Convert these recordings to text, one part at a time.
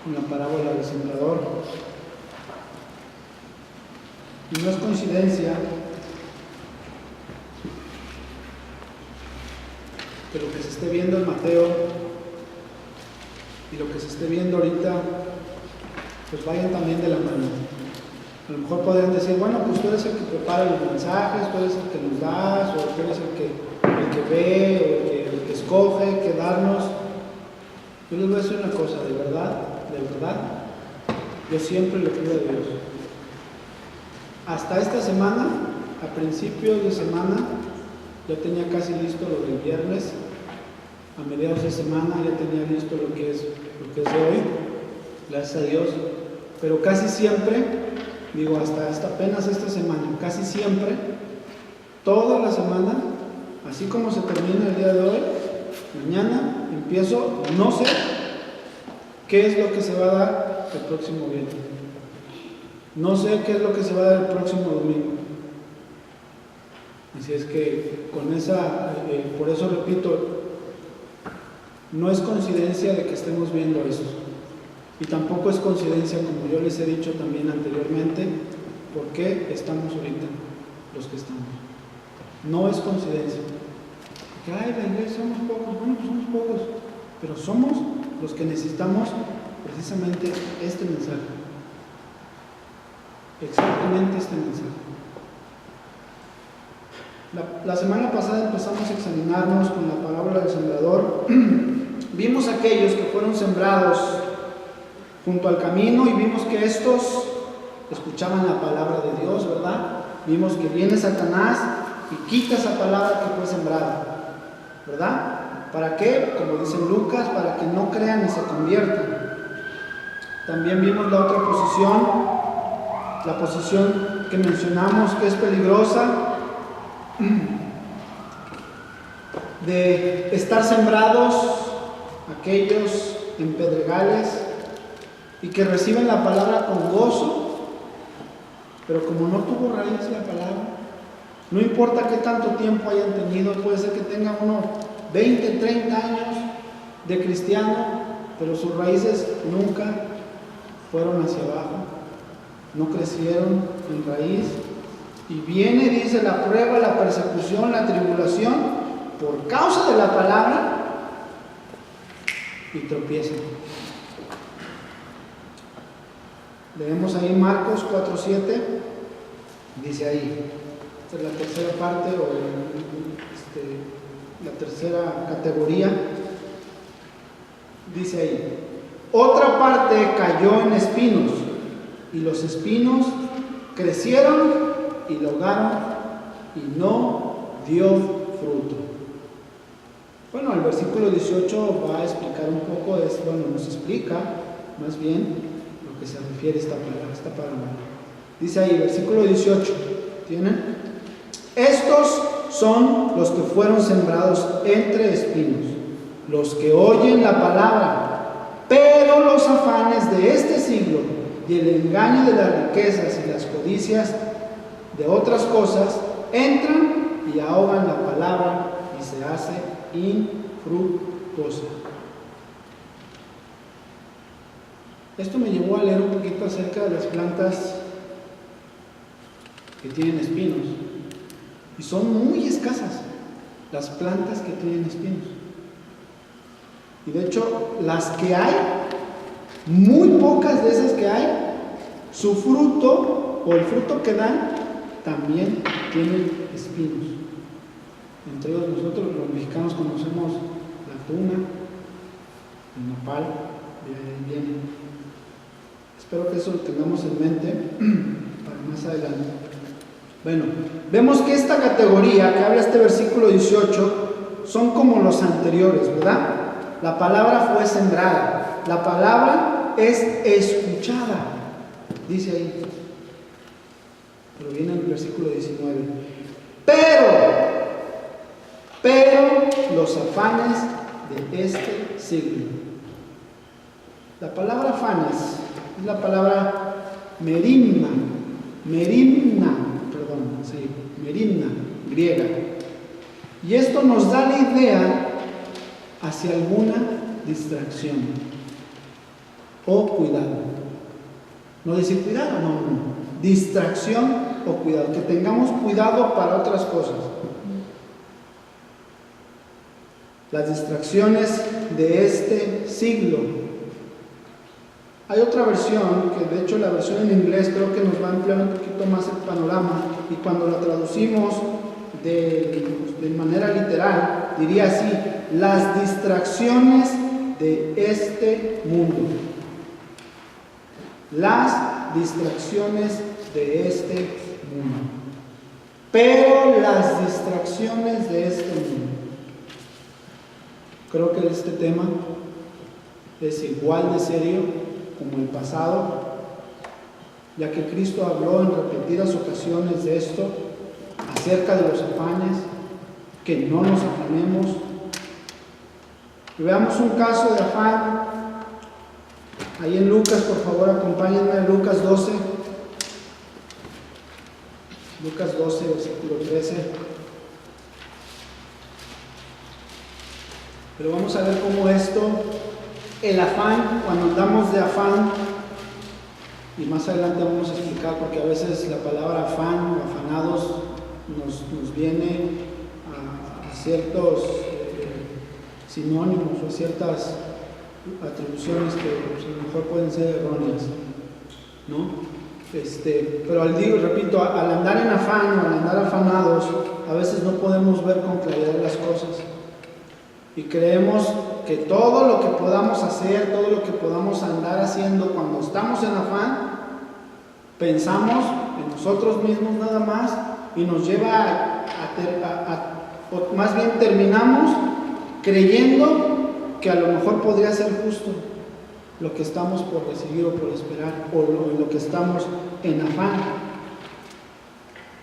con la parábola del sembrador. Y no es coincidencia que lo que se esté viendo en Mateo y lo que se esté viendo ahorita pues vayan también de la mano. A lo mejor podrían decir, bueno, pues tú eres el que prepara los mensajes, tú eres el que nos das, o tú eres el que ve, o el que escoge qué darnos. Yo les voy a decir una cosa, de verdad, yo siempre le pido a Dios. Hasta esta semana, a principios de semana, ya tenía casi listo lo del viernes, a mediados de semana ya tenía listo lo que es de hoy, gracias a Dios, pero casi siempre, digo hasta apenas esta semana, casi siempre, toda la semana, así como se termina el día de hoy, mañana empiezo, no sé qué es lo que se va a dar el próximo viernes, no sé qué es lo que se va a dar el próximo domingo. Así es que con por eso repito, no es coincidencia de que estemos viendo esto. Y tampoco es coincidencia, como yo les he dicho también anteriormente, por qué estamos ahorita los que estamos. No es coincidencia. Que ay, la iglesia somos pocos, bueno, pues somos pocos, pero somos los que necesitamos precisamente este mensaje. Exactamente este mensaje. La semana pasada empezamos a examinarnos con la parábola del sembrador. Vimos aquellos que fueron sembrados junto al camino y vimos que estos escuchaban la palabra de Dios, ¿verdad? Vimos que viene Satanás y quita esa palabra que fue sembrada, ¿verdad? ¿Para qué? Como dice Lucas, para que no crean y se conviertan. También vimos la otra posición, la posición que mencionamos que es peligrosa, de estar sembrados aquellos en pedregales y que reciben la palabra con gozo, pero como no tuvo raíz la palabra, no importa qué tanto tiempo hayan tenido, puede ser que tengan unos 20, 30 años de cristiano, pero sus raíces nunca fueron hacia abajo, no crecieron en raíz. Y viene, dice, la prueba, la persecución, la tribulación, por causa de la palabra, y tropiezan. Leemos ahí Marcos 4:7, dice ahí, esta es la tercera parte, o la tercera categoría, dice ahí, otra parte cayó en espinos, y los espinos crecieron y lo ahogaron y no dio fruto. Bueno, el versículo 18 va a explicar un poco, nos explica más bien lo que se refiere a esta parábola. Dice ahí, versículo 18, ¿tienen? Estos son los que fueron sembrados entre espinos, los que oyen la palabra, pero los afanes de este siglo y el engaño de las riquezas y las codicias de otras cosas entran y ahogan la palabra y se hace infructuosa. Esto me llevó a leer un poquito acerca de las plantas que tienen espinos, y son muy escasas las plantas que tienen espinos, y de hecho las que hay, muy pocas de esas que hay, su fruto o el fruto que dan también tienen espinos. Entre ellos nosotros los mexicanos conocemos la tuna, el nopal, bien. Espero que eso lo tengamos en mente para más adelante. Bueno, vemos que esta categoría que habla este versículo 18 son como los anteriores, ¿verdad? La palabra fue sembrada, la palabra es escuchada, dice ahí. Pero viene en el versículo 19. Pero los afanes de este siglo. La palabra afanes es la palabra merimna, griega. Y esto nos da la idea hacia alguna distracción o cuidado. No decir cuidado, no. Distracción o cuidado. Que tengamos cuidado para otras cosas. Las distracciones de este siglo. Hay otra versión, que de hecho la versión en inglés creo que nos va a ampliar un poquito más el panorama, y cuando la traducimos de manera literal, diría así: las distracciones de este mundo. Las distracciones de este mundo. Pero las distracciones de este mundo. Creo que este tema es igual de serio como el pasado, ya que Cristo habló en repetidas ocasiones de esto, acerca de los afanes, que no nos afanemos. Y veamos un caso de afán, ahí en Lucas, por favor, acompáñenme a Lucas 12. Lucas 12, versículo 13. Pero vamos a ver cómo esto, el afán, cuando andamos de afán, y más adelante vamos a explicar, porque a veces la palabra afán o afanados nos viene a ciertos sinónimos o a ciertas atribuciones que a lo mejor pueden ser erróneas, ¿no? Pero repito, al andar en afán o al andar afanados, a veces no podemos ver con claridad las cosas. Y creemos que todo lo que podamos hacer, todo lo que podamos andar haciendo cuando estamos en afán, pensamos en nosotros mismos nada más, y nos lleva o más bien terminamos creyendo que a lo mejor podría ser justo lo que estamos por recibir o por esperar, o lo que estamos en afán.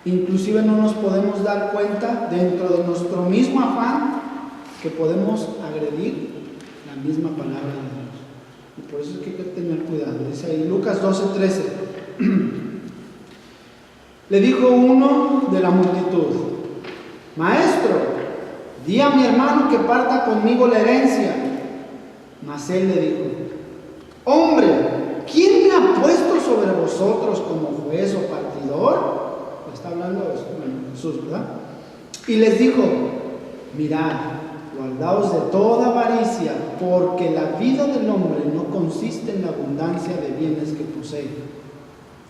Inclusive no nos podemos dar cuenta dentro de nuestro mismo afán que podemos agredir la misma palabra de Dios. Y por eso es que hay que tener cuidado. Dice ahí Lucas 12:13. Le dijo uno de la multitud: Maestro, di a mi hermano que parta conmigo la herencia. Mas él le dijo: Hombre, ¿quién me ha puesto sobre vosotros como juez o partidor? Está hablando de Jesús, ¿verdad? Y les dijo: Mirad, guardaos de toda avaricia, porque la vida del hombre no consiste en la abundancia de bienes que posee.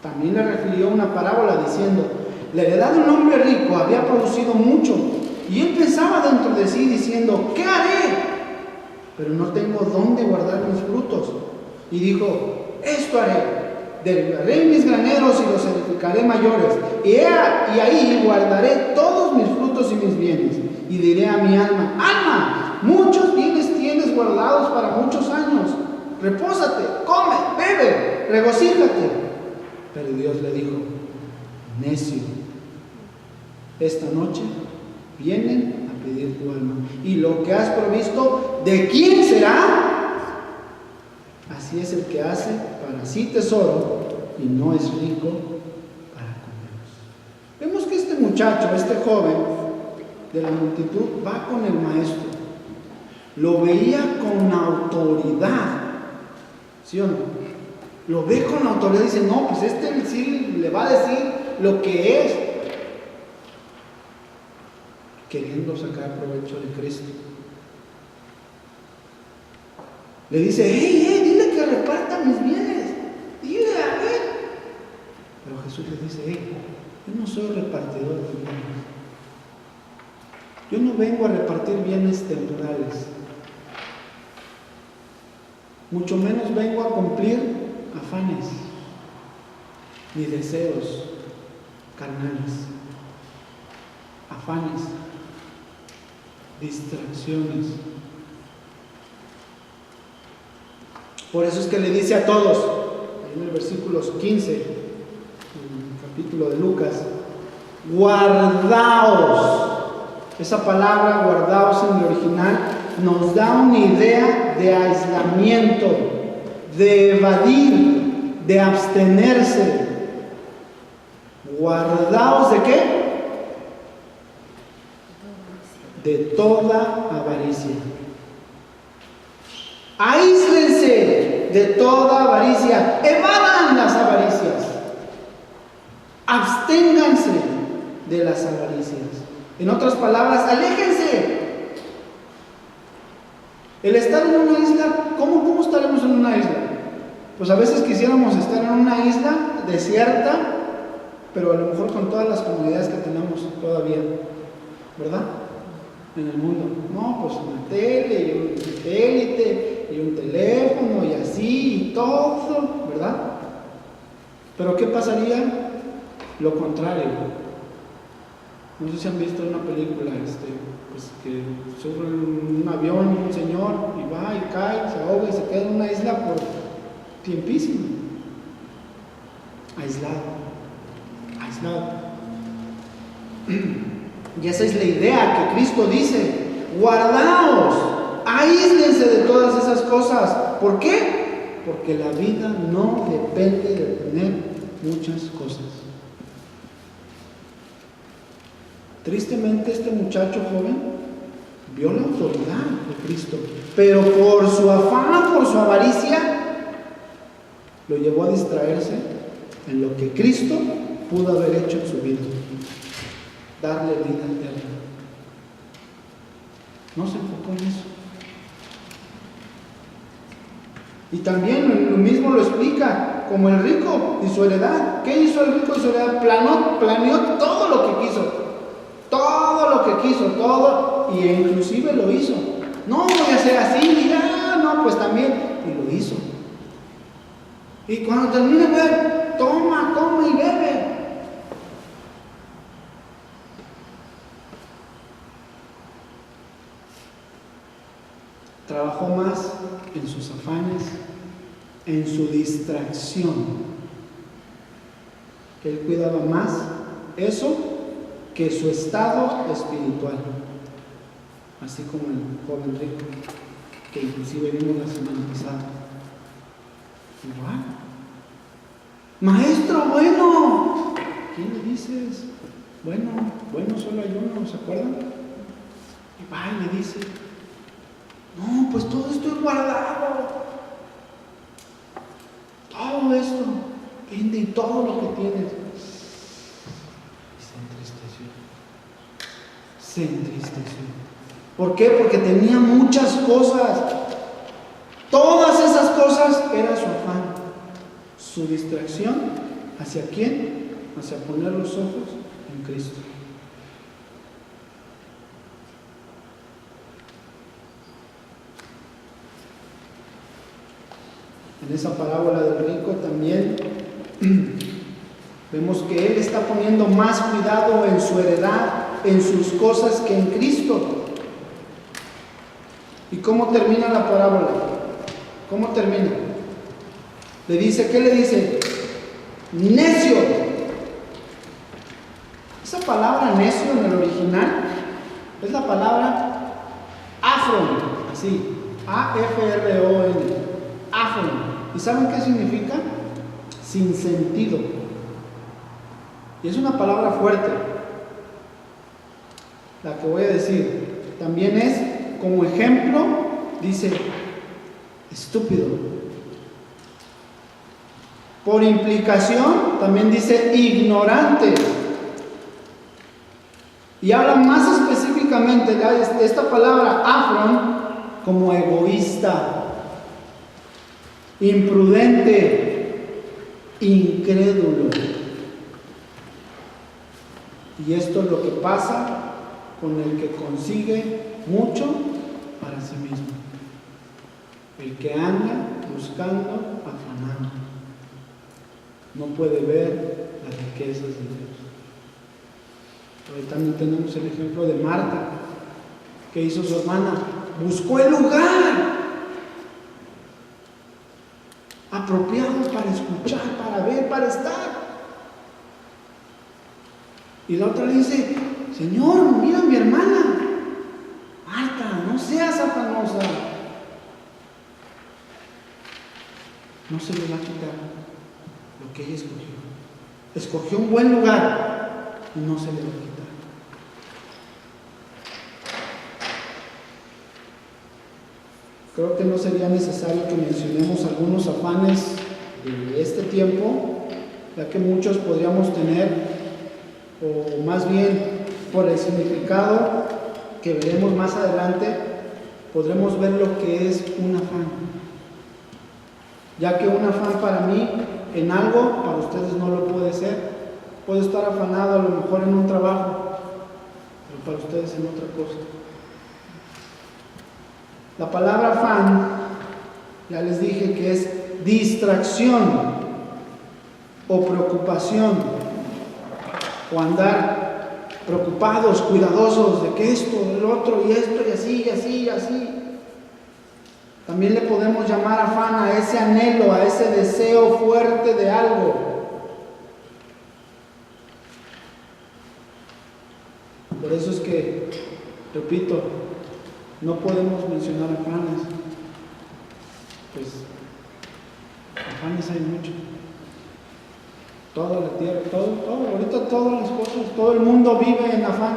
También le refirió una parábola diciendo: la heredad de un hombre rico había producido mucho, y él pensaba dentro de sí diciendo: ¿qué haré? Pero no tengo dónde guardar mis frutos. Y dijo: esto haré, derribaré mis graneros y los edificaré mayores, y ahí guardaré todos mis frutos y mis bienes. Y diré a mi alma: alma, muchos bienes tienes guardados para muchos años, repósate, come, bebe, regocíjate. Pero Dios le dijo: necio, esta noche vienen a pedir tu alma, y lo que has provisto, ¿de quién será? Así es el que hace para sí tesoro y no es rico para con Dios. Vemos que este muchacho, este joven de la multitud, va con el maestro. Lo veía con autoridad, ¿sí o no? Lo ve con autoridad y dice: no, pues sí le va a decir lo que es, queriendo sacar provecho de Cristo. Le dice: hey, dile que reparta mis bienes, dile a ver. Pero Jesús le dice: hey, yo no soy repartidor de bienes. Yo no vengo a repartir bienes temporales, mucho menos vengo a cumplir afanes ni deseos carnales, afanes, distracciones. Por eso es que le dice a todos, en el versículo 15, en el capítulo de Lucas: guardaos. Esa palabra guardaos en el original nos da una idea de aislamiento, de evadir, de abstenerse. ¿Guardaos de qué? De toda avaricia. Aíslense de toda avaricia. Evadan las avaricias. Absténganse de las avaricias. En otras palabras, aléjense. El estar en una isla, ¿cómo estaremos en una isla? Pues a veces quisiéramos estar en una isla desierta, pero a lo mejor con todas las comodidades que tenemos todavía, ¿verdad? En el mundo. No, pues una tele y un satélite y un teléfono y así y todo, ¿verdad? Pero ¿qué pasaría? Lo contrario. No sé si han visto una película, pues que sube un avión, un señor, y va y cae, se ahoga y se queda en una isla por tiempísimo. Aislado. Y esa es la idea que Cristo dice: guardaos, aíslense de todas esas cosas. ¿Por qué? Porque la vida no depende de tener muchas cosas. Tristemente, este muchacho joven vio la autoridad de Cristo, pero por su afán, por su avaricia, lo llevó a distraerse en lo que Cristo pudo haber hecho en su vida: darle vida eterna. No se enfocó en eso. Y también lo mismo lo explica como el rico y su heredad. ¿Qué hizo el rico y su heredad? Planeó todo lo que quiso. Todo, y inclusive lo hizo. No voy a hacer así, mira, no, pues también, y lo hizo. Y cuando termine, toma y bebe. Trabajó más en sus afanes, en su distracción, que él cuidaba más eso que su estado espiritual, así como el joven rico, que inclusive vimos la semana pasada. Igual, maestro bueno, ¿quién le dices? Bueno solo hay uno, ¿se acuerdan? Y va y le dice: no, pues todo esto es guardado, todo esto, vende todo lo que tienes. Se entristeció. ¿Por qué? Porque tenía muchas cosas. Todas esas cosas era su afán, su distracción. ¿Hacia quién? Hacia poner los ojos en Cristo. En esa parábola del rico también vemos que él está poniendo más cuidado en su heredad, en sus cosas, que en Cristo. ¿Y cómo termina la parábola? ¿Cómo termina? Le dice, ¿qué le dice? Necio. Esa palabra necio en el original es la palabra afron, así, A-F-R-O-N, afron. ¿Y saben qué significa? Sin sentido. Y es una palabra fuerte, la que voy a decir. También es, como ejemplo, dice estúpido. Por implicación, también dice ignorante. Y habla más específicamente de esta palabra afron como egoísta, imprudente, incrédulo. Y esto es lo que pasa con el que consigue mucho para sí mismo, el que anda buscando, afanando, no puede ver las riquezas de Dios. Hoy también tenemos el ejemplo de Marta. ¿Qué hizo su hermana? Buscó el lugar apropiado para escuchar, para ver, para estar. Y la otra le dice: Señor, mira a mi hermana. Marta, no seas afanosa. No se le va a quitar lo que ella escogió. Escogió un buen lugar y no se le va a quitar. creo que no sería necesario que mencionemos algunos afanes de este tiempo, ya que muchos podríamos tener, o más bien por el significado que veremos más adelante, podremos ver lo que es un afán. Ya que un afán para mí en algo, para ustedes no lo puede ser. Puedo estar afanado a lo mejor en un trabajo, pero para ustedes en otra cosa. La palabra afán, ya les dije que es distracción o preocupación, o andar preocupados, cuidadosos de que esto, del otro, y esto, y así, y así, y así. También le podemos llamar afán a ese anhelo, a ese deseo fuerte de algo. Por eso es que, repito, no podemos mencionar afanes. Pues, afanes hay mucho. Toda la tierra, ahorita todas las cosas, todo el mundo vive en afán.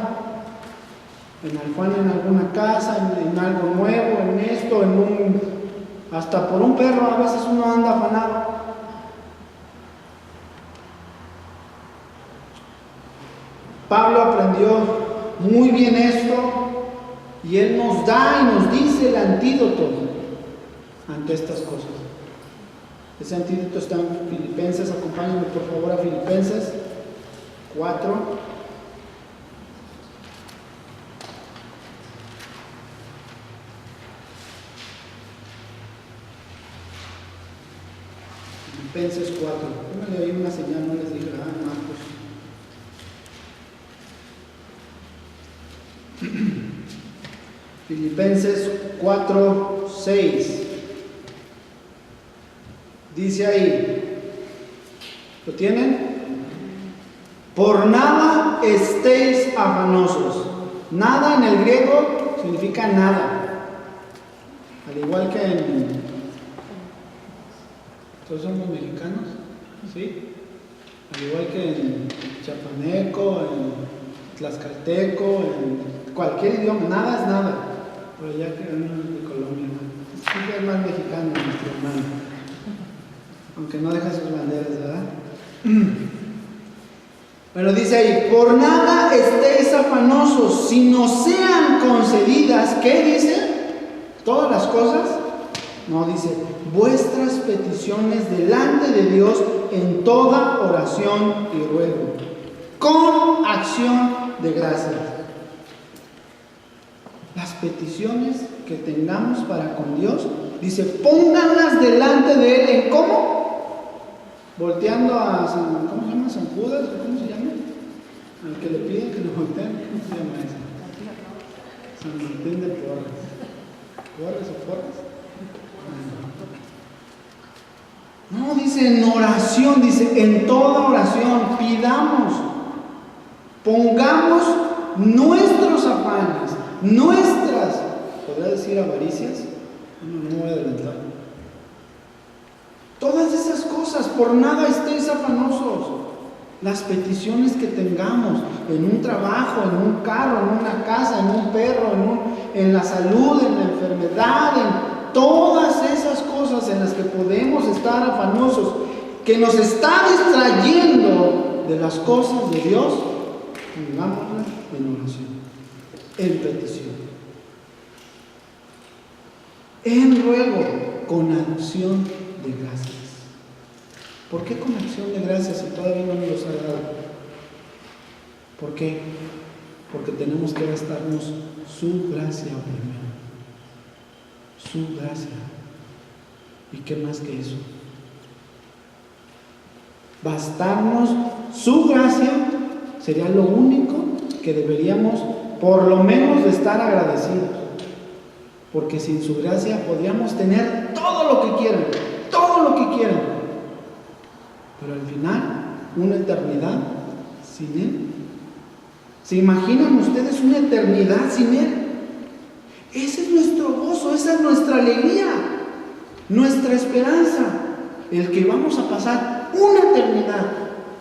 En afán en alguna casa, en algo nuevo, en esto, hasta por un perro a veces uno anda afanado. Pablo aprendió muy bien esto y él nos da y nos dice el antídoto ante estas cosas. Ese antídoto está en Filipenses. Acompáñenme por favor a Filipenses 4. Filipenses 4. Pónganle ahí una señal, no les dije, Marcos. Filipenses 4:6. Dice ahí, ¿lo tienen? Por nada estéis afanosos. Nada en el griego significa nada. Al igual que todos somos mexicanos, ¿sí? Al igual que en chapaneco, en tlaxcalteco, en cualquier idioma, nada es nada. Pero ya que de Colombia, ¿no? Sí que es más mexicano nuestro hermano. Aunque no deja sus banderas, ¿verdad? Pero dice ahí, por nada estéis afanosos, si no sean concedidas, ¿qué dice? Todas las cosas. No, dice, vuestras peticiones delante de Dios en toda oración y ruego, con acción de gracias. Las peticiones que tengamos para con Dios, dice, pónganlas delante de Él. ¿En cómo? Volteando a San, ¿cómo se llama? San Judas, ¿cómo se llama? Al que le piden que lo volteen, ¿cómo se llama ese? San Martín de Porres. ¿Porres o Porres? No, dice en oración, dice en toda oración, pidamos, pongamos nuestros afanes, nuestras, ¿podría decir avaricias? No me voy a adelantar. Todas esas cosas, por nada estéis afanosos. Las peticiones que tengamos en un trabajo, en un carro, en una casa, en un perro, en la salud, en la enfermedad, en todas esas cosas en las que podemos estar afanosos, que nos está distrayendo de las cosas de Dios, pongámoslas en oración, en petición, en ruego, con acción de gracias. ¿Por qué con acción de gracias si todavía no nos ha dado? ¿Por qué? Porque tenemos que gastarnos su gracia primero. Su gracia. ¿Y qué más que eso? Bastarnos su gracia sería lo único que deberíamos por lo menos de estar agradecidos. Porque sin su gracia podríamos tener todo lo que quieran, todo lo que quieran. Pero al final, una eternidad sin Él. ¿Se imaginan ustedes una eternidad sin Él? Ese es nuestro gozo, esa es nuestra alegría, nuestra esperanza, el que vamos a pasar una eternidad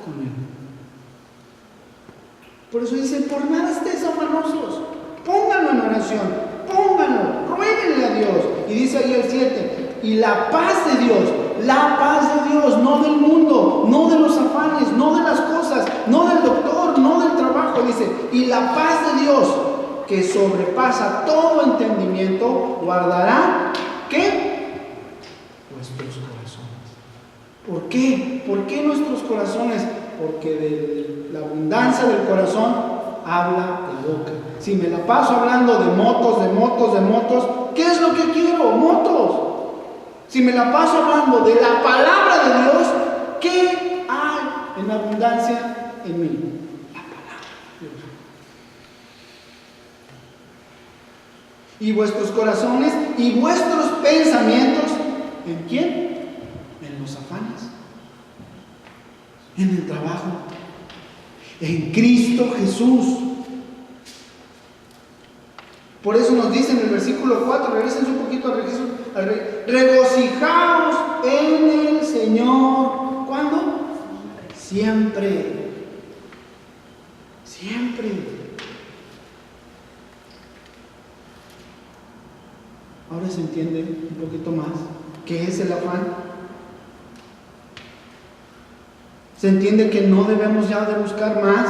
con Él. Por eso dice, por nada estéis afanosos, pónganlo en oración, pónganlo, ruéguenle a Dios, Y dice ahí el 7, y la paz de Dios, no del mundo, no de los afanes, no de las cosas, no del doctor, no del trabajo, dice, y la paz de Dios, que sobrepasa todo entendimiento, guardará, ¿qué? Nuestros corazones. ¿Por qué? ¿Por qué nuestros corazones? Porque de la abundancia del corazón habla la boca. Si me la paso hablando de motos, ¿qué es lo que quiero? Motos. Si me la paso hablando de la palabra de Dios, ¿qué hay en abundancia en mí? La palabra de Dios. Y vuestros corazones y vuestros pensamientos, ¿en quién? En los afanes, en el trabajo, en Cristo Jesús. Por eso nos dice en el versículo 4, regresen un poquito al rey, regocijaos en el Señor. ¿Cuándo? Siempre. Siempre. Ahora se entiende un poquito más qué es el afán. Se entiende que no debemos ya de buscar más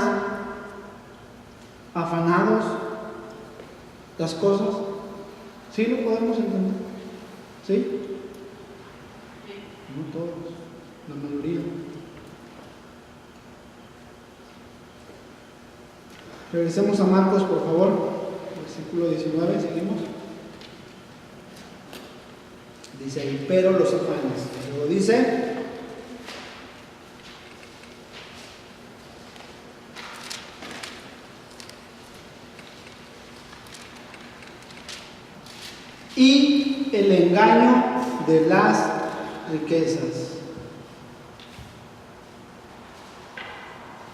afanados las cosas. ¿Sí lo podemos entender? ¿Sí? No todos, la mayoría. Regresemos a Marcos, por favor, versículo 19, seguimos. Dice ahí, pero los afanes. Luego dice, y el engaño de las riquezas.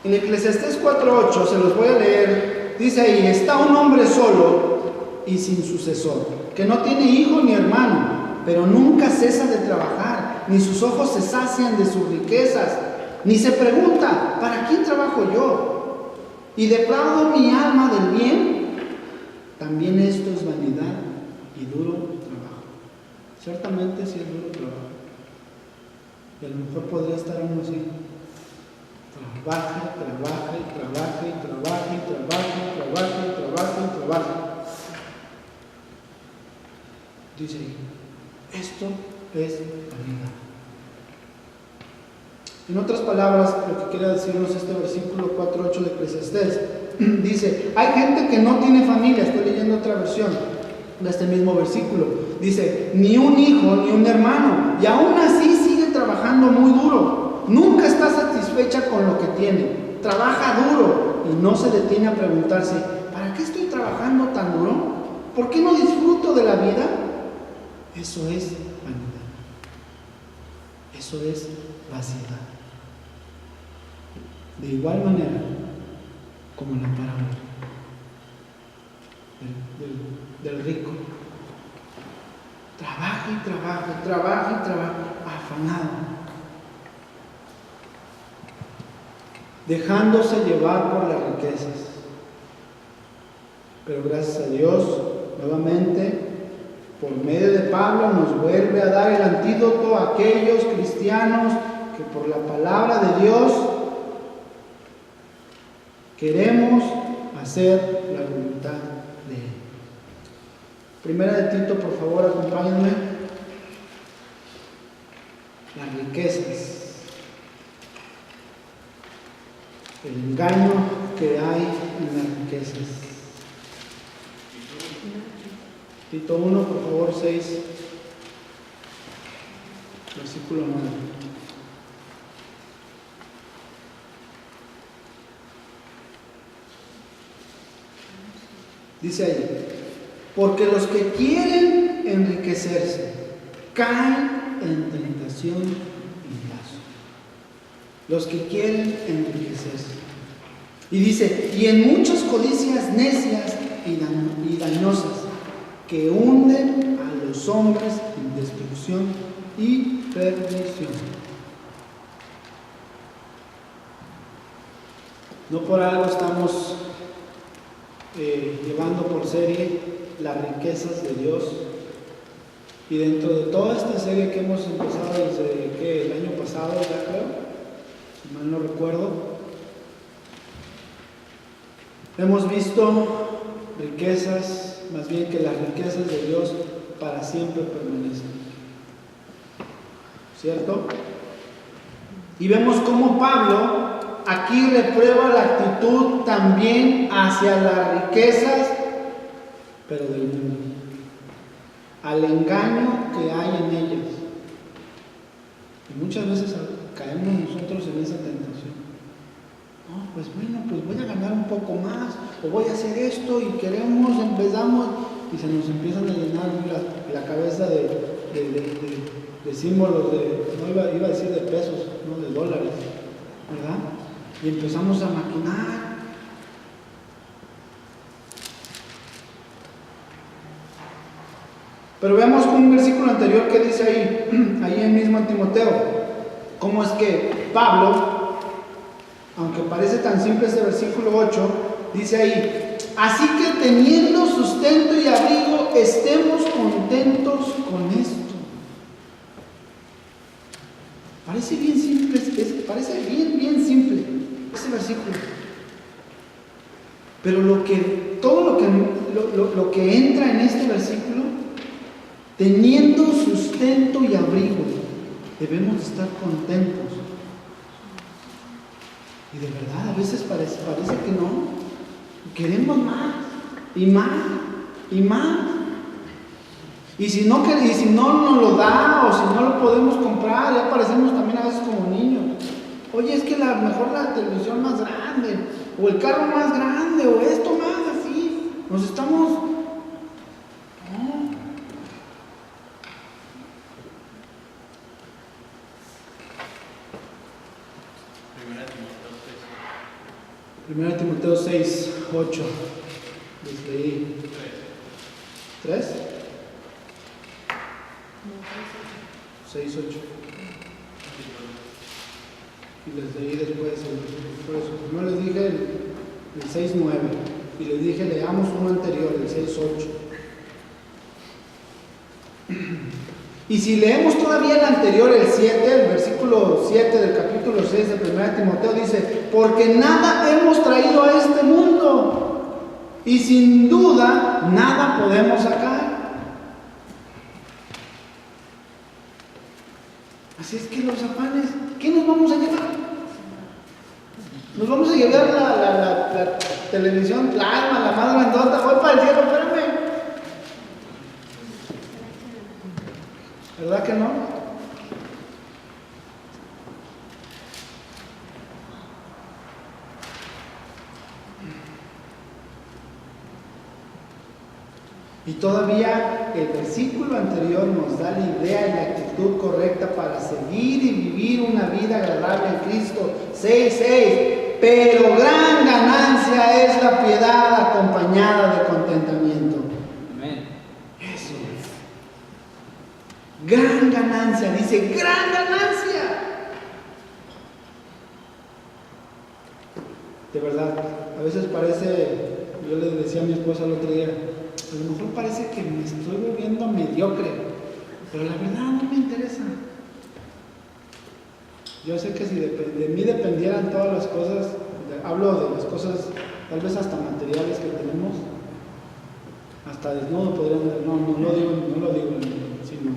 En Eclesiastés 4:8, se los voy a leer, dice ahí, está un hombre solo y sin sucesor, que no tiene hijo ni hermano, pero nunca cesa de trabajar, ni sus ojos se sacian de sus riquezas, ni se pregunta, ¿para quién trabajo yo? Y defraudo mi alma del bien. También esto es vanidad y duro trabajo. Ciertamente sí es duro trabajo. Y a lo mejor podría estar uno así. Trabaja. Dice, esto es vanidad. En otras palabras, lo que quiere decirnos este versículo 4:8 de Eclesiastés, dice, hay gente que no tiene familia. Estoy leyendo otra versión de este mismo versículo. Dice, ni un hijo ni un hermano, y aún así sigue trabajando muy duro. Nunca está satisfecha con lo que tiene. Trabaja duro y no se detiene a preguntarse, ¿para qué estoy trabajando tan duro? ¿Por qué no disfruto de la vida? Eso es vanidad. Eso es vaciedad. De igual manera como la parábola del rico. Trabaja y trabaja, afanado, dejándose llevar por las riquezas. Pero gracias a Dios, nuevamente, por medio de Pablo, nos vuelve a dar el antídoto a aquellos cristianos que por la palabra de Dios queremos hacer la voluntad de Él. Primera de Tito, por favor, acompáñenme. Las riquezas, el engaño que hay en las riquezas. Tito 1, por favor, 6, versículo 9. Dice ahí, porque los que quieren enriquecerse caen en tentación y lazo. Los que quieren enriquecerse. Y dice, y en muchas codicias necias y dañosas, que hunden a los hombres en destrucción y perdición. No por algo estamos llevando por serie las riquezas de Dios. Y dentro de toda esta serie que hemos empezado desde el año pasado, ya creo, si mal no recuerdo, hemos visto riquezas, más bien que las riquezas de Dios para siempre permanecen. ¿Cierto? Y vemos cómo Pablo aquí reprueba la actitud también hacia las riquezas, pero del mundo, al engaño que hay en ellas. Y muchas veces caemos nosotros en esa tentación. No, pues bueno, pues voy a ganar un poco más, o voy a hacer esto, y empezamos, y se nos empiezan a llenar la cabeza de símbolos, no iba a decir de pesos, no, de dólares, ¿verdad? Y empezamos a maquinar. Pero veamos un versículo anterior que dice ahí mismo en Timoteo, cómo es que Pablo, aunque parece tan simple ese versículo 8, dice ahí: así que teniendo sustento y abrigo, estemos contentos con esto. Parece bien simple, parece bien simple ese versículo. Pero todo lo que entra en este versículo, teniendo sustento y abrigo, debemos estar contentos. Y de verdad, a veces parece que no. Queremos más, y más, y más. Y si no nos lo da, o si no lo podemos comprar, ya parecemos también a veces como niños. Oye, es que mejor la televisión más grande, o el carro más grande, o esto más así. Nos estamos... No. Primera Timoteo 6, 8. Les leí. 3. 6, 8. Y les leí después por eso. Primero les dije el 6, 9. Y les dije, leamos uno anterior, el 6, 8. Y si leemos todavía el anterior, el 7, el versículo 7 del capítulo 6 de 1 Timoteo dice: porque nada hemos traído a este mundo, y sin duda nada podemos sacar. Así es que los afanes, ¿qué nos vamos a llevar? Nos vamos a llevar la televisión plasma, la más grandota, voy para el cielo, espérame. ¿Verdad que no? Y todavía el versículo anterior nos da la idea y la actitud correcta para seguir y vivir una vida agradable en Cristo. 6:6. Pero gran ganancia es la piedad acompañada de contentamiento. Amén. Eso es. Gran ganancia, dice, gran ganancia. De verdad, a veces parece, yo le decía a mi esposa el otro día, a lo mejor parece que me estoy volviendo mediocre, pero la verdad no me interesa. Yo sé que si de mí dependieran todas las cosas, hablo de las cosas tal vez hasta materiales que tenemos, hasta desnudo podríamos, no lo digo, sino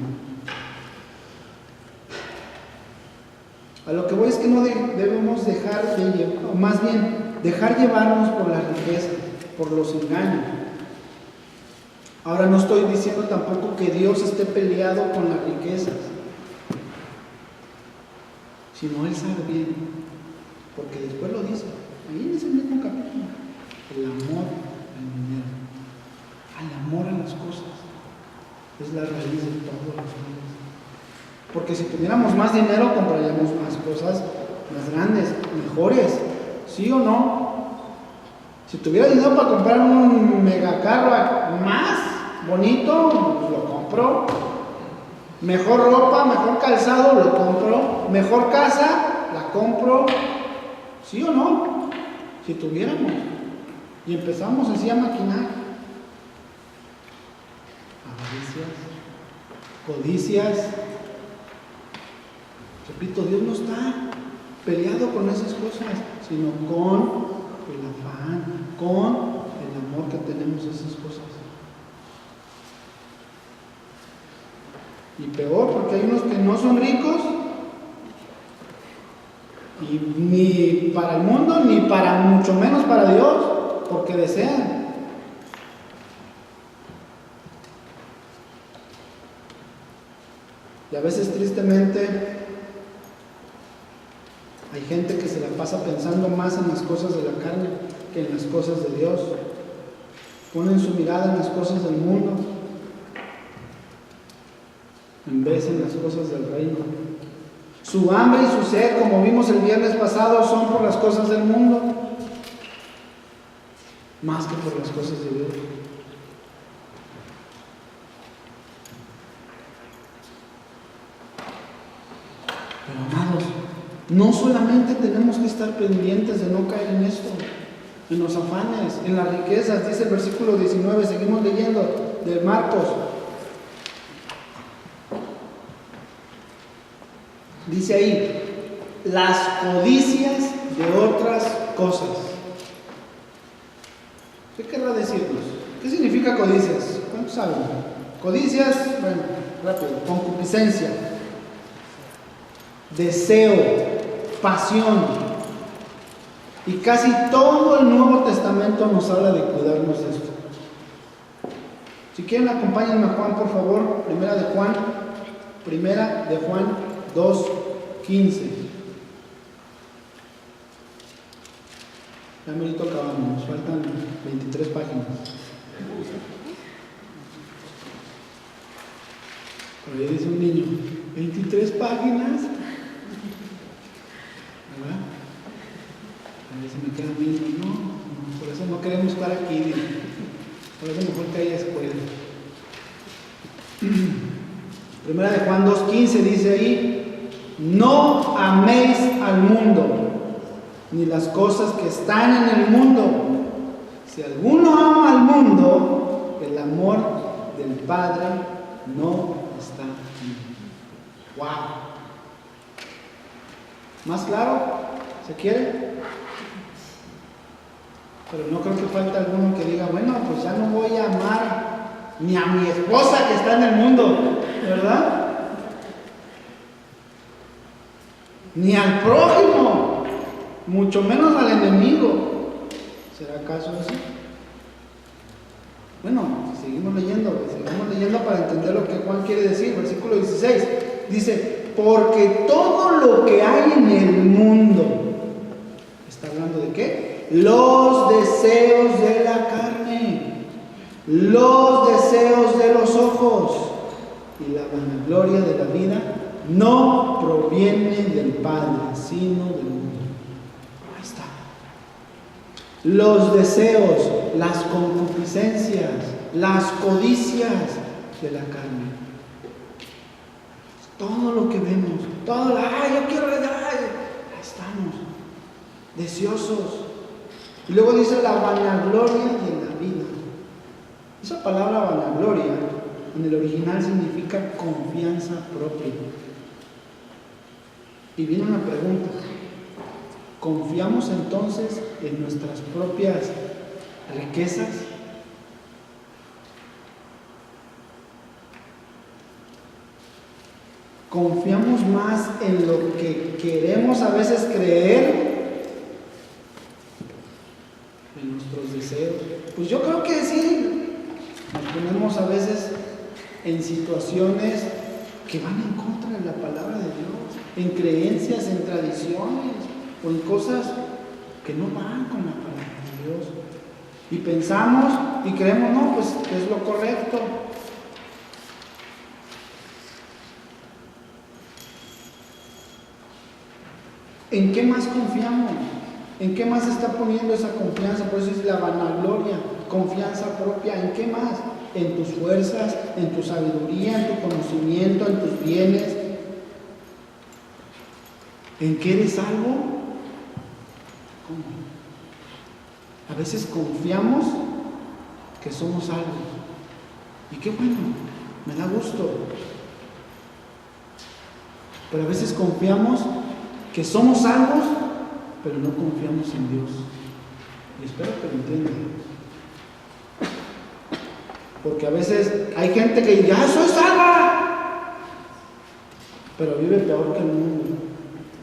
a lo que voy es que no debemos dejar más bien dejar llevarnos por las riquezas, por los engaños. Ahora, no estoy diciendo tampoco que Dios esté peleado con las riquezas, sino Él sabe bien, porque después lo dice, ahí en ese mismo capítulo, el amor al dinero, al amor a las cosas, es la raíz de todos los males. Porque si tuviéramos más dinero, compraríamos más cosas más grandes, mejores, ¿sí o no? Si tuviera dinero para comprar un megacarro más bonito, pues lo compro. Mejor ropa, mejor calzado, lo compro. Mejor casa, la compro. ¿Sí o no? Si tuviéramos. Y empezamos así a maquinar. Avaricias. codicias. Repito, Dios no está peleado con esas cosas, sino con el afán, con el amor que tenemos a esas cosas. Y peor, porque hay unos que no son ricos, y ni para el mundo, ni para mucho menos para Dios, porque desean. Y a veces tristemente hay gente que se la pasa pensando más en las cosas de la carne que en las cosas de Dios. Ponen su mirada en las cosas del mundo en vez en las cosas del reino. Su hambre y su sed, como vimos el viernes pasado, son por las cosas del mundo, más que por las cosas de Dios. Pero amados, no solamente tenemos que estar pendientes de no caer en esto, en los afanes, en las riquezas. Dice el versículo 19, seguimos leyendo de Marcos. Dice ahí, las codicias de otras cosas. ¿Qué querrá decirnos? ¿Qué significa codicias? ¿Cuántos saben? Codicias, bueno, rápido, concupiscencia, deseo, pasión. Y casi todo el Nuevo Testamento nos habla de cuidarnos de esto. Si quieren, acompáñenme a Juan, por favor. Primera de Juan 2:15. Ya merito acabamos, nos faltan 23 páginas. Por ahí dice un niño, 23 páginas. ¿Verdad? A veces me queda mismo, no, por eso no queremos estar aquí, por eso mejor que haya escuela. Primera de Juan 2:15 dice ahí, no améis al mundo, ni las cosas que están en el mundo. Si alguno ama al mundo, el amor del Padre no está en él. ¡Wow! ¿Más claro? ¿Se quiere? Pero no creo que falte alguno que diga, bueno, pues ya no voy a amar ni a mi esposa que está en el mundo, ¿verdad? Ni al prójimo, mucho menos al enemigo. ¿Será acaso así? Bueno, sigamos leyendo para entender lo que Juan quiere decir. Versículo 16 dice, porque todo lo que hay en el mundo, ¿está hablando de qué? Los deseos de la carne, los deseos de los ojos y la vanagloria de la vida no proviene del Padre, sino del mundo. Ahí está. Los deseos, las concupiscencias, las codicias de la carne. Todo lo que vemos, todo, yo quiero, ahí estamos, deseosos. Y luego dice la vanagloria de la vida. Esa palabra vanagloria en el original significa confianza propia. Y viene una pregunta, ¿confiamos entonces en nuestras propias riquezas? ¿Confiamos más en lo que queremos a veces creer? ¿En nuestros deseos? Pues yo creo que sí. Nos ponemos a veces en situaciones que van en contra de la palabra de Dios, en creencias, en tradiciones o en cosas que no van con la palabra de Dios. Y pensamos y creemos, no, pues es lo correcto. ¿En qué más confiamos? ¿En qué más está poniendo esa confianza? Por eso es la vanagloria, confianza propia. ¿En qué más? En tus fuerzas, en tu sabiduría, en tu conocimiento, en tus bienes. ¿En qué eres salvo? ¿Cómo? A veces confiamos que somos salvos. Y qué bueno, me da gusto. Pero a veces confiamos que somos salvos, pero no confiamos en Dios. Y espero que lo entiendan. Porque a veces hay gente que dice, ¡ya soy salva! Pero vive peor que el mundo.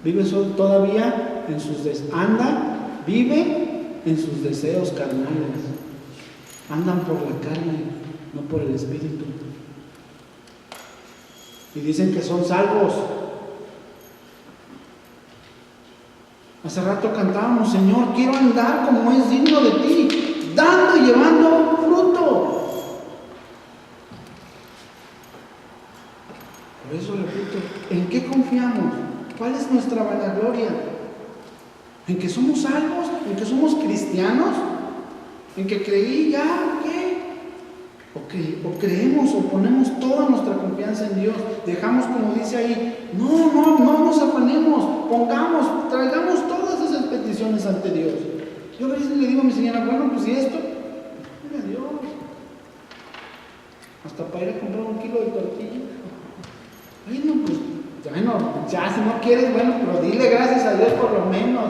Vive todavía en sus vive en sus deseos carnales. Andan por la carne, no por el Espíritu. Y dicen que son salvos. Hace rato cantábamos, Señor, quiero andar como es digno de ti, dando y llevando fruto. Por eso repito, ¿en qué confiamos? ¿Cuál es nuestra vanagloria? ¿En que somos salvos? ¿En que somos cristianos? ¿En que creí ya? ¿Qué? ¿O creemos o ponemos toda nuestra confianza en Dios? Dejamos, como dice ahí, no nos afanemos, traigamos todas esas peticiones ante Dios. Yo a veces le digo a mi señora, bueno, pues ¿y esto? Dile a Dios. Hasta para ir a comprar 1 kilo de tortilla. Bueno, ya si no quieres, bueno, pero dile gracias a Dios por lo menos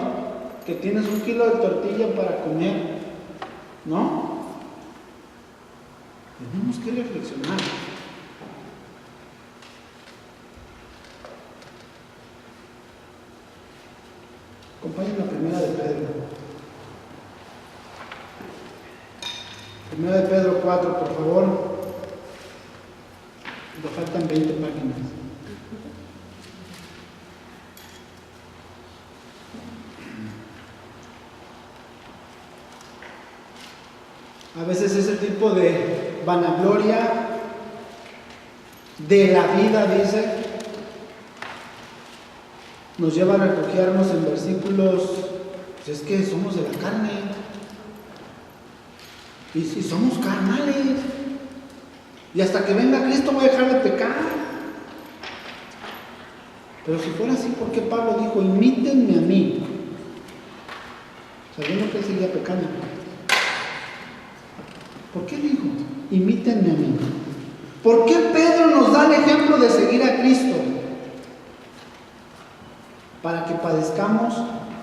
que tienes 1 kilo de tortilla para comer, ¿no? Tenemos que reflexionar. Acompáñenme a Primera de Pedro. Primera de Pedro 4, por favor. Le faltan 20 páginas. A veces ese tipo de vanagloria de la vida, dice, nos lleva a refugiarnos en versículos, pues es que somos de la carne, y si somos carnales, y hasta que venga Cristo voy a dejar de pecar. Pero si fuera así, ¿por qué Pablo dijo, imítenme a mí? Sabiendo que él seguía pecando. ¿Por qué dijo, imítenme a mí? ¿Por qué Pedro nos da el ejemplo de seguir a Cristo? Para que padezcamos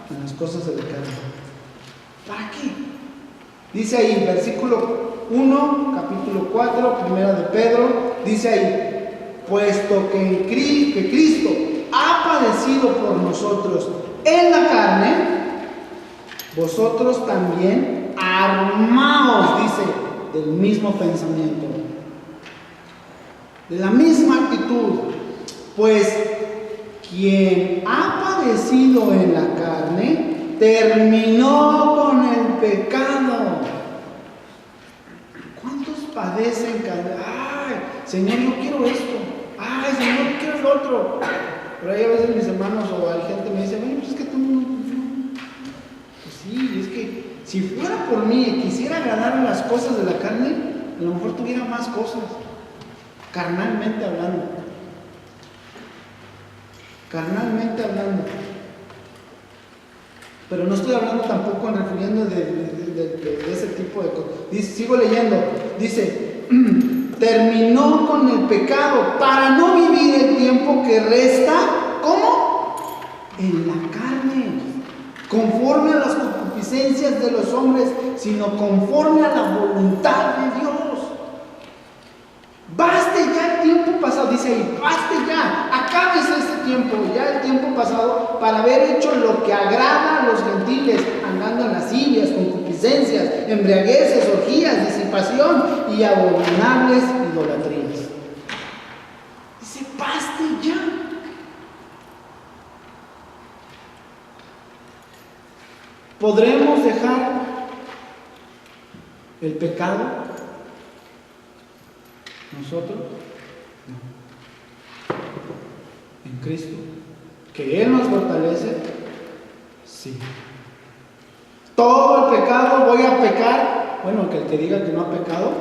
en las cosas de la carne. ¿Para qué? Dice ahí, versículo 1, capítulo 4, primera de Pedro, dice ahí, puesto que Cristo ha padecido por nosotros en la carne, vosotros también armaos, dice, del mismo pensamiento, de la misma actitud, pues quien ha padecido en la carne terminó con el pecado. ¿Cuántos padecen? Ay, Señor, yo quiero esto. Ay, Señor, yo quiero el otro. Pero ahí a veces mis hermanos o hay gente me dice, bueno, pues es que tú no. Pues sí, es que si fuera por mí y quisiera agradar las cosas de la carne, a lo mejor tuviera más cosas, carnalmente hablando. Carnalmente hablando. Pero no estoy hablando tampoco en refiriendo de ese tipo de cosas. Sigo leyendo. Dice, terminó con el pecado para no vivir el tiempo que resta, ¿cómo? En la carne, conforme a las concupiscencias de los hombres, sino conforme a la voluntad de Dios. Baste ya el tiempo pasado, dice ahí, baste ya, acábese este tiempo, ya el tiempo pasado, para haber hecho lo que agrada a los gentiles, andando en lascivias, concupiscencias, embriagueces, orgías, disipación y abominables idolatrías. Dice, baste ya. ¿Podremos dejar el pecado? ¿Nosotros? No. ¿En Cristo? ¿Que Él nos fortalece? Sí. ¿Todo el pecado voy a pecar? Bueno, que el que diga que no ha pecado,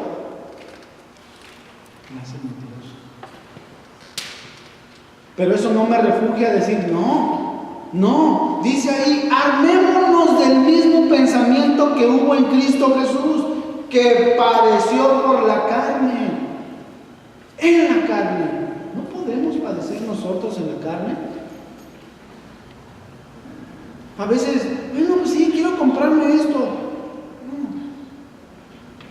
me hace mentiroso. Pero eso no me refugia a decir, no. Dice ahí, armémonos del mismo pensamiento que hubo en Cristo Jesús, que padeció por la carne. En la carne. No necesitemos padecer nosotros en la carne? A veces, bueno, pues sí, quiero comprarme esto. No.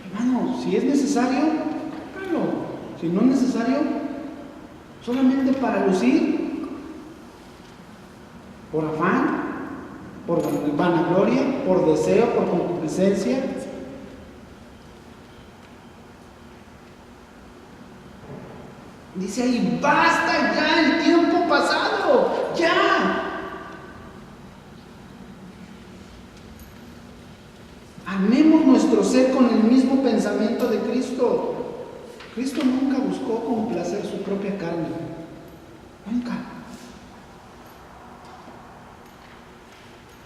Hermano, si es necesario, cómpralo. Si no es necesario, solamente para lucir, por afán, por vanagloria, por deseo, por concupiscencia. Dice ahí, basta ya el tiempo pasado, ya. Amemos nuestro ser con el mismo pensamiento de Cristo. Cristo nunca buscó complacer su propia carne. Nunca.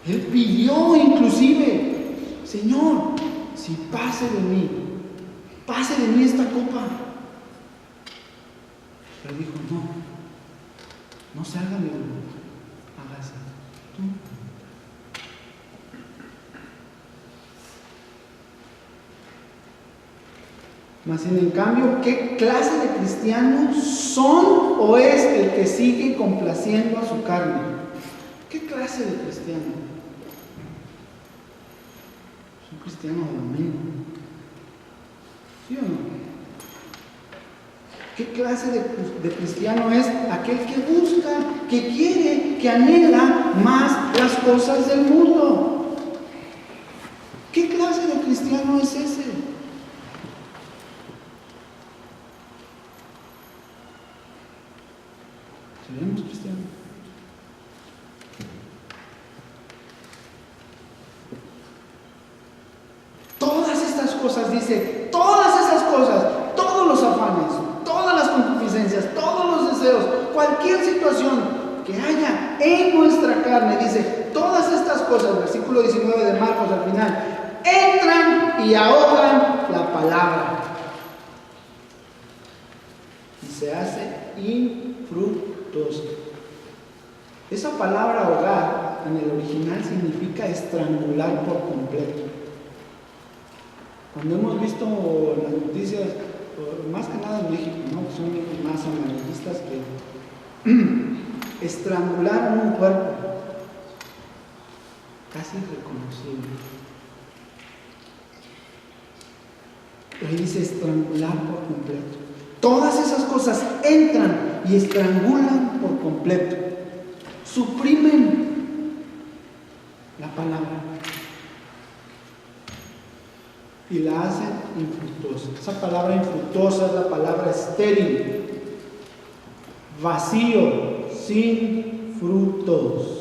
Él pidió inclusive, Señor, si pase de mí esta copa. Pero dijo, no se haga mi voluntad, hágase tú. Mas sin en cambio, ¿qué clase de cristianos son o es el que sigue complaciendo a su carne? ¿Qué clase de cristiano? Es un cristiano de domingo. ¿Sí o no? ¿Qué clase de cristiano es aquel que busca, que quiere, que anhela más las cosas del mundo? ¿Qué clase de cristiano es ese? ¿Seremos cristianos? Todas estas cosas, dice, todas esas cosas, todos los afanes, todas las concupiscencias, todos los deseos, cualquier situación que haya en nuestra carne, dice, todas estas cosas, versículo 19 de Marcos al final, entran y ahogan la palabra y se hace infructuosa. Esa palabra ahogar en el original significa estrangular por completo. Cuando hemos visto las noticias, más que nada en México, ¿no? Que son más amarillistas, que estrangularon un cuerpo casi irreconocible. Ahí dice estrangular por completo. Todas esas cosas entran y estrangulan por completo. Suprimen la palabra y la hacen infructuosa. Esa palabra infructuosa es la palabra estéril, vacío, sin frutos.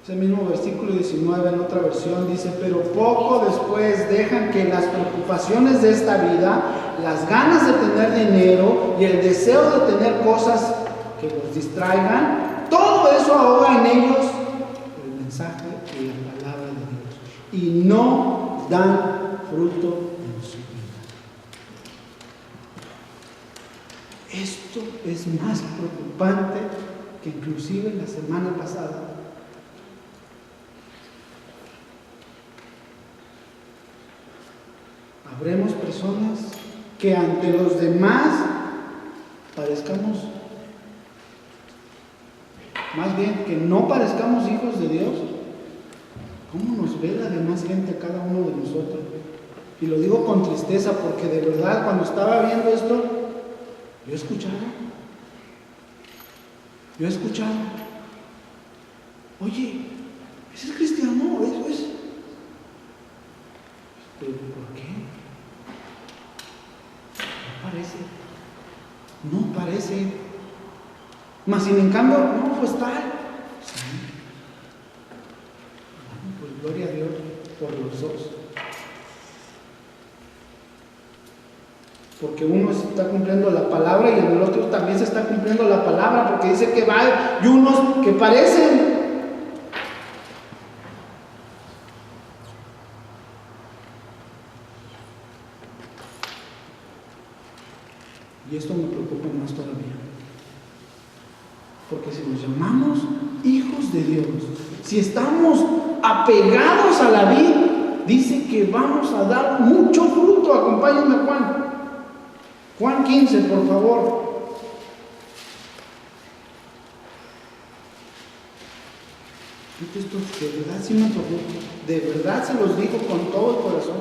Ese mismo versículo 19 en otra versión dice, pero poco después dejan que las preocupaciones de esta vida, las ganas de tener dinero y el deseo de tener cosas que los distraigan, todo eso ahoga en ellos el mensaje y la palabra de Dios y no dan fruto en su vida. Esto es más preocupante que inclusive la semana pasada. Habremos personas que ante los demás parezcamos, más bien que no parezcamos hijos de Dios. ¿Cómo nos ve la demás gente a cada uno de nosotros? Y lo digo con tristeza porque de verdad cuando estaba viendo esto, yo he escuchado, oye, ese es cristiano, eso es. ¿Pero por qué? No parece. Mas sin en cambio, no, pues tal. Sí. Bueno, pues gloria a Dios por los dos. Porque uno está cumpliendo la palabra y en el otro también se está cumpliendo la palabra, porque dice que va y unos que parecen. Y esto me preocupa más todavía. Porque si nos llamamos hijos de Dios, si estamos apegados a la vida, dice que vamos a dar mucho fruto. Acompáñenme, Juan. Juan 15, por favor. Esto de verdad sí me tocó. De verdad se los digo con todo el corazón.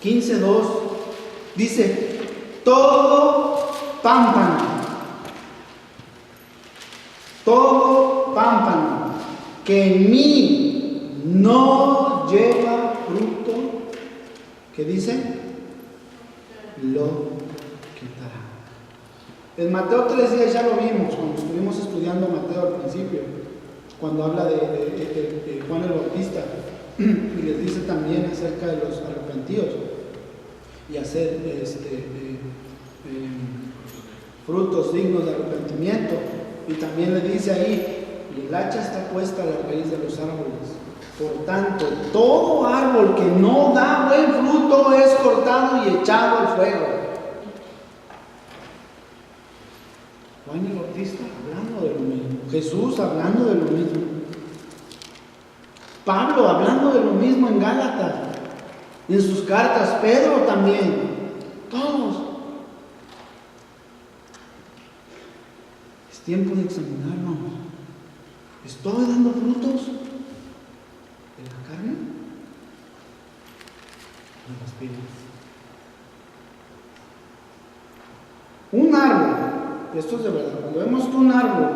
15:2 dice: todo pámpano que en mí no lleva fruto, ¿qué dice? Lo quitará. En Mateo 3:10 ya lo vimos cuando estuvimos estudiando Mateo al principio, cuando habla de Juan el Bautista y les dice también acerca de los arrepentidos y hacer frutos dignos de arrepentimiento. Y también le dice ahí: y el hacha está puesta a la raíz de los árboles. Por tanto, todo árbol que no da buen fruto es cortado y echado al fuego. Juan el Bautista hablando de lo mismo, Jesús hablando de lo mismo, Pablo hablando de lo mismo en Gálatas, en sus cartas, Pedro también, todos. Es tiempo de examinarnos. ¿Estoy dando frutos de la carne o de las piedras? Un árbol, esto es de verdad, cuando vemos que un árbol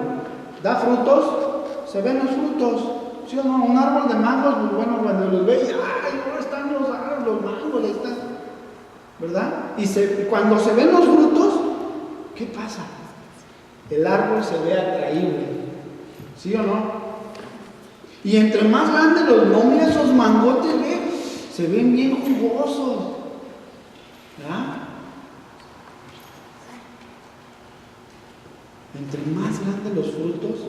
da frutos, se ven los frutos, ¿sí o no? Un árbol de mangos, pues bueno, cuando los ve, ¡ay, ahora están los mangos! Ahí están, ¿verdad? Y cuando se ven los frutos, ¿qué pasa? El árbol se ve atraíble, ¿sí o no? Y entre más grandes los lomos, esos mangotes, se ven bien jugosos, ¿verdad? Entre más grandes los frutos,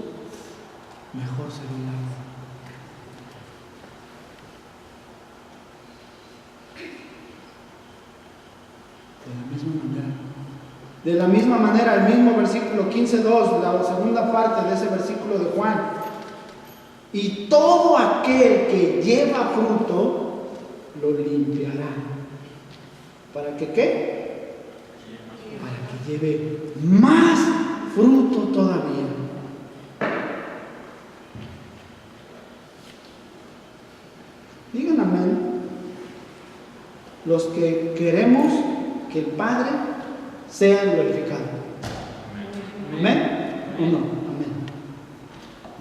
mejor se ve el árbol. De la misma manera, el mismo versículo 15:2, la segunda parte de ese versículo de Juan: y todo aquel que lleva fruto lo limpiará. ¿Para que qué? Para que lleve más fruto todavía. Digan amén los que queremos que el Padre sea glorificado. ¿Amén? ¿O no? Amén.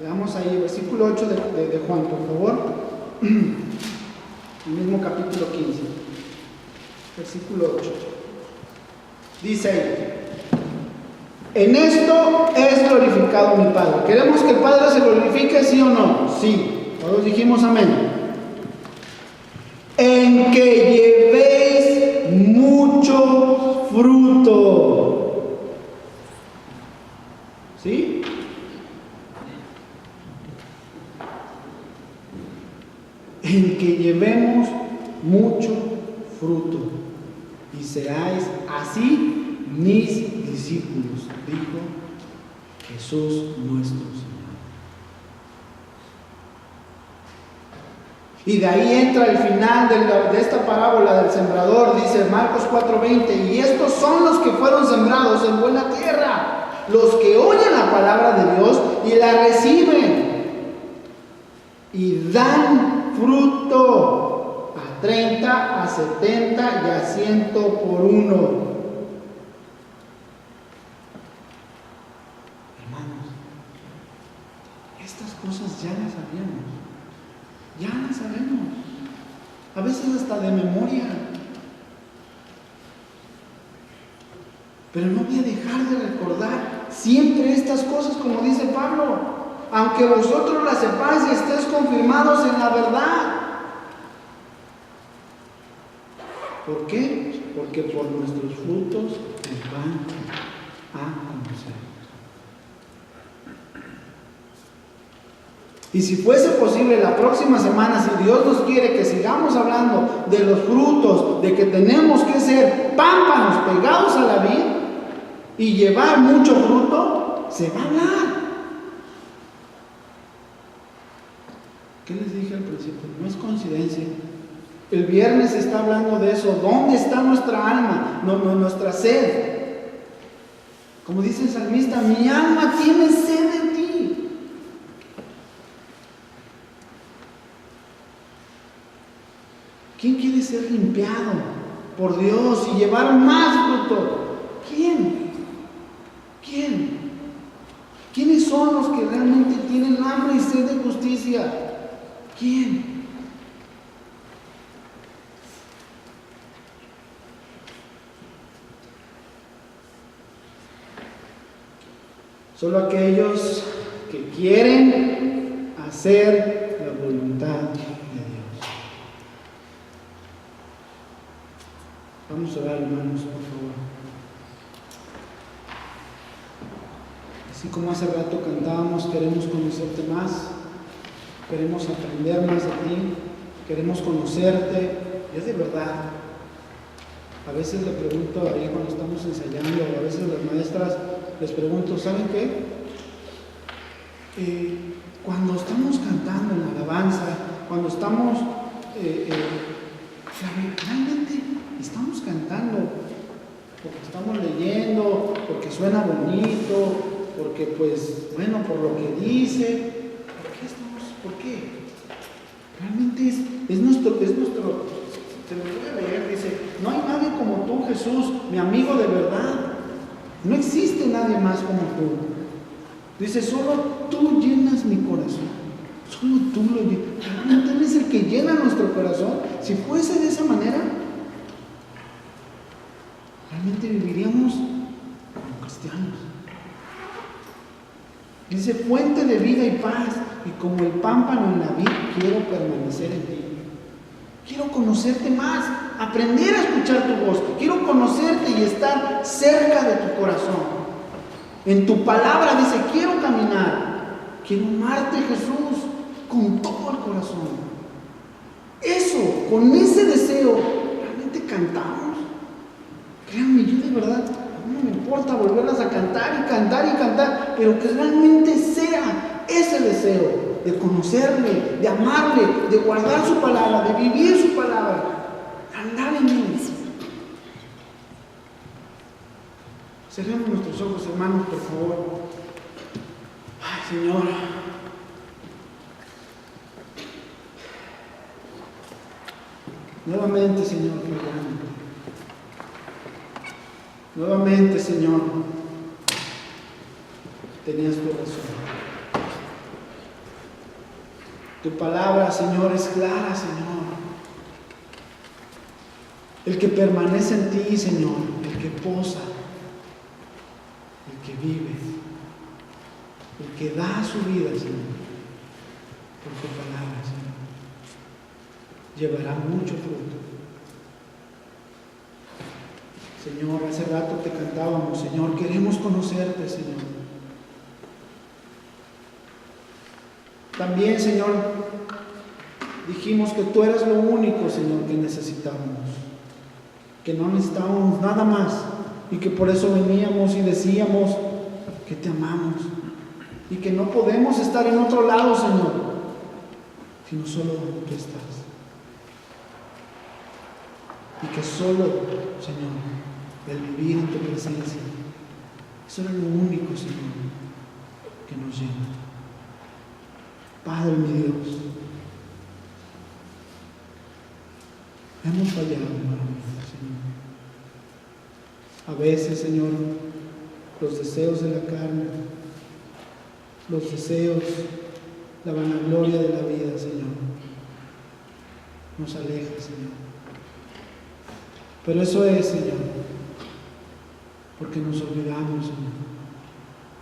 Veamos ahí el versículo 8 de Juan, por favor. El mismo capítulo 15, versículo 8. Dice ahí: en esto es glorificado mi Padre. ¿Queremos que el Padre se glorifique, sí o no? Sí. Todos dijimos amén. En que llevéis mucho fruto. ¿Sí? En que llevemos mucho fruto y seáis así mis discípulos, dijo Jesús nuestro Señor. Y de ahí entra el final de esta parábola del sembrador, dice Marcos 4:20: y estos son los que fueron sembrados en buena tierra, los que oyen la palabra de Dios y la reciben y dan fruto a 30, a 70 y a 100 por uno. Hermanos, estas cosas ya las sabíamos. Ya las sabemos, a veces hasta de memoria, pero no voy a dejar de recordar siempre estas cosas, como dice Pablo: aunque vosotros las sepáis y estéis confirmados en la verdad. ¿Por qué? Porque por nuestros frutos nos van a conocer. Y si fuese posible, la próxima semana, si Dios nos quiere que sigamos hablando de los frutos, de que tenemos que ser pámpanos pegados a la vid y llevar mucho fruto, se va a hablar. ¿Qué les dije al principio? No es coincidencia. El viernes se está hablando de eso. ¿Dónde está nuestra alma? Nuestra sed. Como dice el salmista, mi alma tiene sed de ti. ¿Quién quiere ser limpiado por Dios y llevar más fruto? ¿Quién? ¿Quién? ¿Quiénes son los que realmente tienen hambre y sed de justicia? ¿Quién? Solo aquellos que quieren hacer la voluntad de Dios. Vamos a orar, hermanos, por favor. Así como hace rato cantábamos, queremos conocerte más, queremos aprender más de ti, queremos conocerte. Yo de verdad, a veces le pregunto ahí cuando estamos ensayando, a veces las maestras les pregunto, ¿saben qué? Cuando estamos cantando en la alabanza, cuando estamos, realmente estamos cantando porque estamos leyendo, porque suena bonito, porque pues, bueno, por lo que dice. ¿Por qué? Realmente es nuestro, se lo voy a leer, dice, no hay nadie como tú, Jesús, mi amigo de verdad. No existe nadie más como tú. Dice, solo tú llenas mi corazón. Solo tú lo llenas. Realmente eres el que llena nuestro corazón. Si fuese de esa manera, realmente viviríamos como cristianos. Dice, fuente de vida y paz, y como el pámpano en la vid, quiero permanecer en ti. Quiero conocerte más, aprender a escuchar tu voz. Quiero conocerte y estar cerca de tu corazón. En tu palabra dice, quiero caminar. Quiero amarte, Jesús, con todo el corazón. Eso, con ese deseo, realmente cantamos. Créanme, yo de verdad, no me importa volverlas a cantar y cantar y cantar, pero que realmente sea ese deseo de conocerle, de amarle, de guardar su palabra, de vivir su palabra, andar en él. Cerremos nuestros ojos, hermanos, por favor. Ay, Señor. Nuevamente, Señor, perdóname. Nuevamente, Señor, tenías tu razón. Tu palabra, Señor, es clara, Señor. El que permanece en ti, Señor, el que posa, el que vive, el que da su vida, Señor, por tu palabra, Señor, llevará mucho fruto. Señor, hace rato te cantábamos, Señor, queremos conocerte, Señor. También, Señor, dijimos que tú eras lo único, Señor, que necesitábamos, que no necesitábamos nada más y que por eso veníamos y decíamos que te amamos y que no podemos estar en otro lado, Señor, sino solo donde tú estás. Y que solo, Señor, el vivir en tu presencia, eso era lo único, Señor, que nos llena. Padre, mi Dios, hemos fallado, Señor. A veces, Señor, los deseos de la carne, los deseos, la vanagloria de la vida, Señor, nos aleja, Señor. Pero eso es, Señor, porque nos olvidamos, Señor,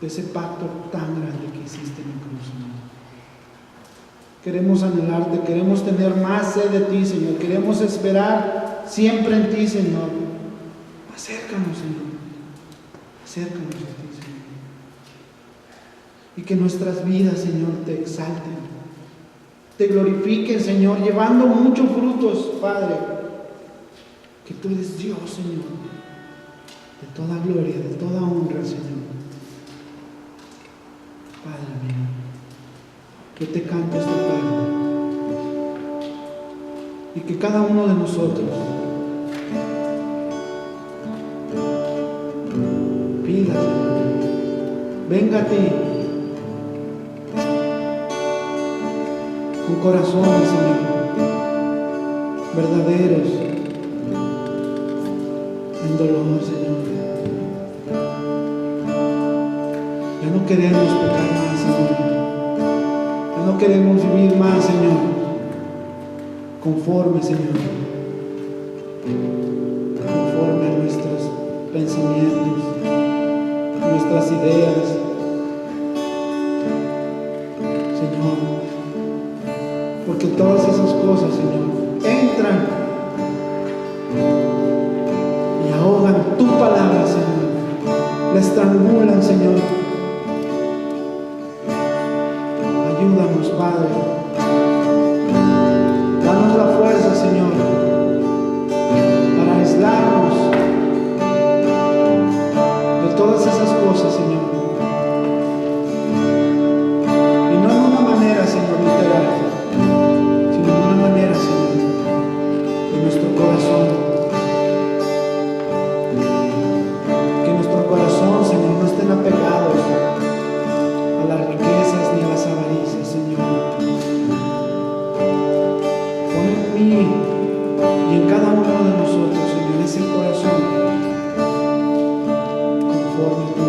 de ese pacto tan grande que hiciste en el cruz, Señor. Queremos anhelarte, queremos tener más sed de ti, Señor. Queremos esperar siempre en ti, Señor. Acércanos, Señor. Acércanos a ti, Señor. Y que nuestras vidas, Señor, te exalten, te glorifiquen, Señor, llevando muchos frutos, Padre. Que tú eres Dios, Señor, de toda gloria, de toda honra, Señor. Padre mío, yo te canto esta tarde. y que cada uno de nosotros pida, Señor, venga a ti con corazones, Señor, verdaderos, en dolor, Señor. Ya no queremos pecar más, Señor. Ya no queremos vivir más, Señor, conforme, Señor, conforme a nuestros pensamientos, nuestras ideas, Señor, porque todas esas cosas, Señor, entran y ahogan tu palabra, Señor, la estrangulan, Señor. Ayúdanos, Padre. Danos la fuerza, Señor, para aislarnos de todas esas cosas, Señor. Y no en una manera, Señor, literal, sino en una manera, Señor, de nuestro corazón. Que nuestro corazón, Señor, no estén apegados a las riquezas ni a las avaricias, Señor. Pon en mí y en cada uno de nosotros, Señor, ese corazón conforme a tu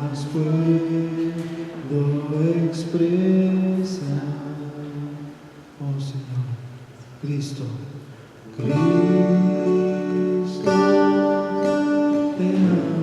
más puedo expresar? Oh Señor, Cristo, Cristo, te amo.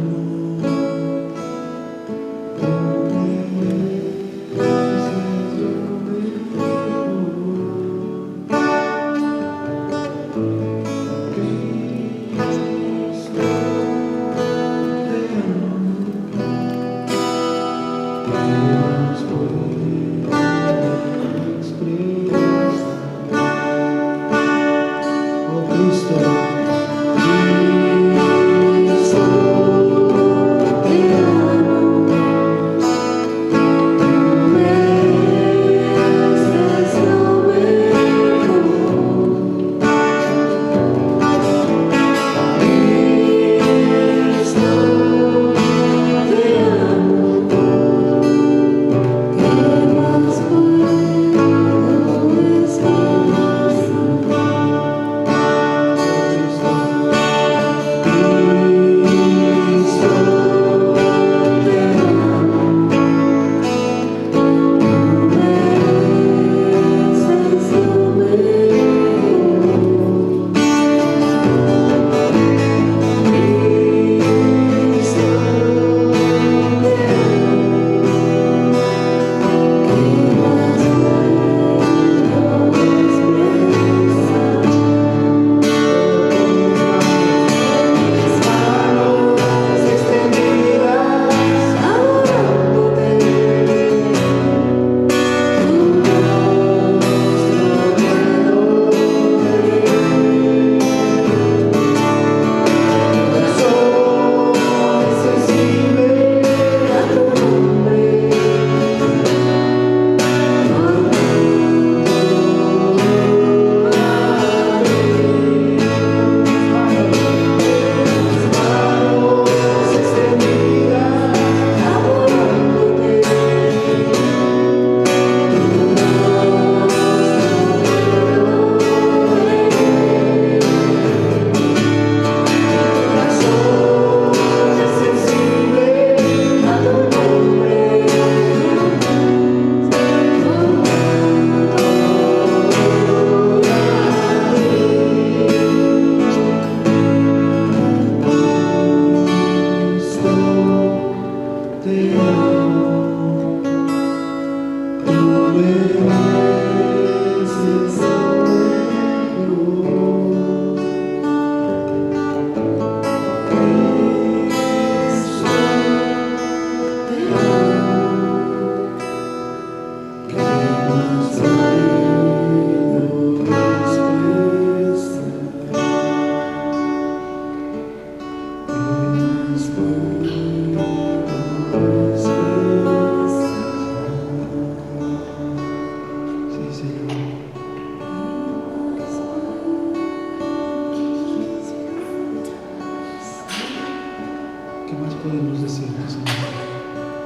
podemos decirlo, Señor.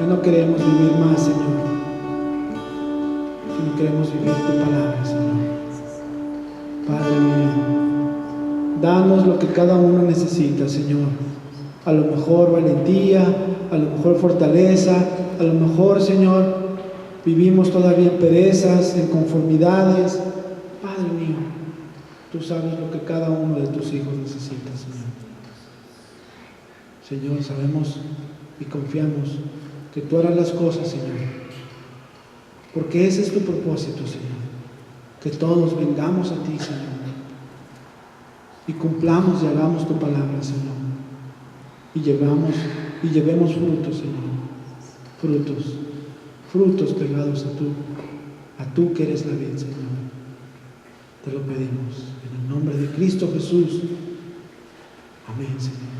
Ya no queremos vivir más, Señor. No queremos vivir tu palabra, Señor. Padre mío, danos lo que cada uno necesita, Señor. A lo mejor valentía, a lo mejor fortaleza, a lo mejor, Señor, vivimos todavía en perezas, en conformidades. Padre mío, tú sabes lo que cada uno de tus hijos necesita, Señor. Señor, sabemos y confiamos que tú harás las cosas, Señor, porque ese es tu propósito, Señor, que todos vengamos a ti, Señor, y cumplamos y hagamos tu palabra, Señor, y llevemos frutos, Señor, frutos pegados a tú que eres la vid, Señor. Te lo pedimos en el nombre de Cristo Jesús. Amén, Señor.